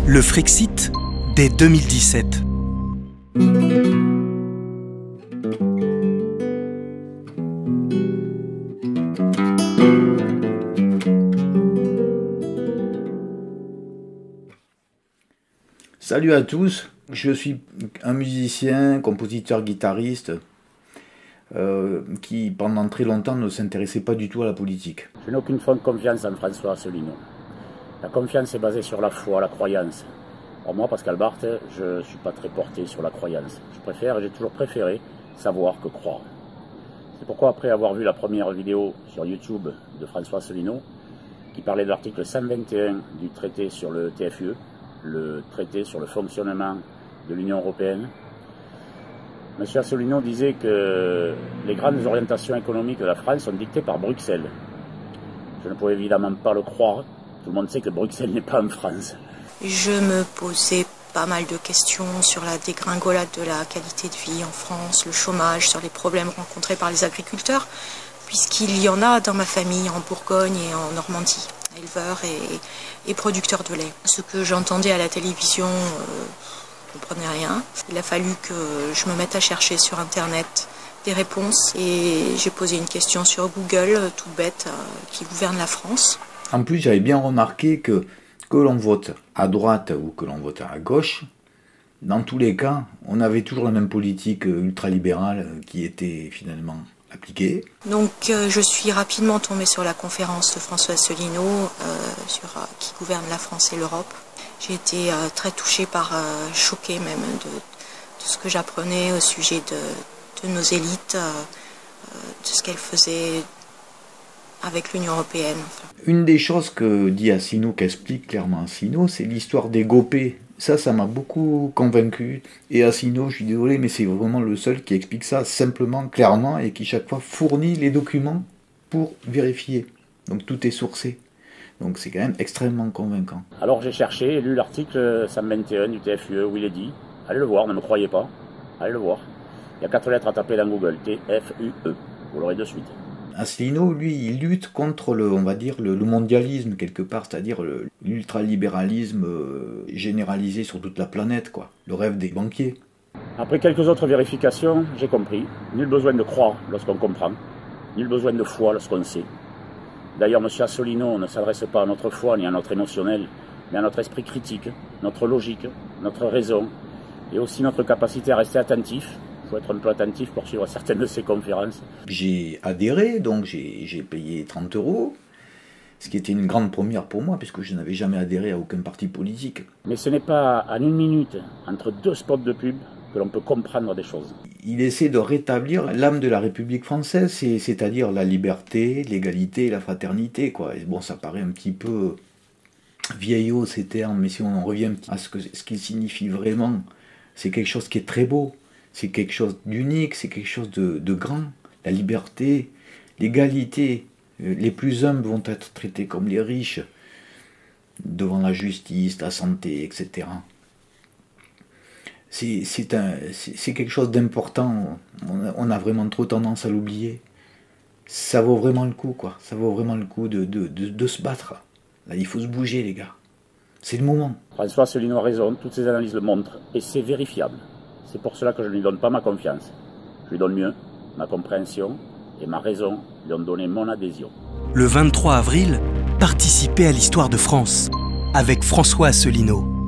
Le Frexit dès 2017. Salut à tous, je suis un musicien, compositeur, guitariste qui pendant très longtemps ne s'intéressait pas du tout à la politique. Je n'ai aucune confiance en François Asselineau. La confiance est basée sur la foi, la croyance. Or moi, Pascal Barthes, je ne suis pas très porté sur la croyance. J'ai toujours préféré savoir que croire. C'est pourquoi après avoir vu la première vidéo sur YouTube de François Asselineau, qui parlait de l'article 121 du traité sur le TFUE, le traité sur le fonctionnement de l'Union européenne, M. Asselineau disait que les grandes orientations économiques de la France sont dictées par Bruxelles. Je ne pouvais évidemment pas le croire. Tout le monde sait que Bruxelles n'est pas en France. Je me posais pas mal de questions sur la dégringolade de la qualité de vie en France, le chômage, sur les problèmes rencontrés par les agriculteurs, puisqu'il y en a dans ma famille en Bourgogne et en Normandie, éleveurs et producteurs de lait. Ce que j'entendais à la télévision, je ne comprenais rien. Il a fallu que je me mette à chercher sur Internet des réponses et j'ai posé une question sur Google, toute bête, qui gouverne la France. En plus, j'avais bien remarqué que l'on vote à droite ou que l'on vote à gauche, dans tous les cas, on avait toujours la même politique ultralibérale qui était finalement appliquée. Donc je suis rapidement tombée sur la conférence de François Asselineau qui gouverne la France et l'Europe. J'ai été très touchée choquée même de ce que j'apprenais au sujet de nos élites, de ce qu'elles faisaient avec l'Union européenne. Une des choses que dit Asselineau, qu'explique clairement Asselineau, c'est l'histoire des GOPÉ. Ça m'a beaucoup convaincu. Et Asselineau, je suis désolé, mais c'est vraiment le seul qui explique ça simplement, clairement, et qui chaque fois fournit les documents pour vérifier. Donc tout est sourcé. Donc c'est quand même extrêmement convaincant. Alors j'ai cherché et lu l'article 121 du TFUE où il est dit, allez le voir, ne me croyez pas, allez le voir. Il y a 4 lettres à taper dans Google, TFUE, vous l'aurez de suite. Asselineau, lui, il lutte contre le mondialisme quelque part, c'est-à-dire l'ultralibéralisme généralisé sur toute la planète, quoi. Le rêve des banquiers. Après quelques autres vérifications, j'ai compris. Nul besoin de croire lorsqu'on comprend. Nul besoin de foi lorsqu'on sait. D'ailleurs, M. Asselineau ne s'adresse pas à notre foi ni à notre émotionnel, mais à notre esprit critique, notre logique, notre raison, et aussi notre capacité à rester attentif. Il faut être un peu attentif pour suivre certaines de ces conférences. J'ai adhéré, donc j'ai payé 30 €, ce qui était une grande première pour moi, puisque je n'avais jamais adhéré à aucun parti politique. Mais ce n'est pas en une minute, entre 2 spots de pub, que l'on peut comprendre des choses. Il essaie de rétablir l'âme de la République française, c'est-à-dire la liberté, l'égalité et la fraternité, quoi. Et bon, ça paraît un petit peu vieillot ces termes, mais si on en revient à ce qu'ils signifient vraiment, c'est quelque chose qui est très beau. C'est quelque chose d'unique, c'est quelque chose de grand. La liberté, l'égalité. Les plus humbles vont être traités comme les riches, devant la justice, la santé, etc. C'est quelque chose d'important. On a vraiment trop tendance à l'oublier. Ça vaut vraiment le coup, quoi. Ça vaut vraiment le coup de se battre. Là, il faut se bouger, les gars. C'est le moment. François Asselineau a raison, toutes ces analyses le montrent, et c'est vérifiable. C'est pour cela que je ne lui donne pas ma confiance. Je lui donne mieux, ma compréhension et ma raison lui ont donné mon adhésion. Le 23 avril, participez à l'histoire de France avec François Asselineau.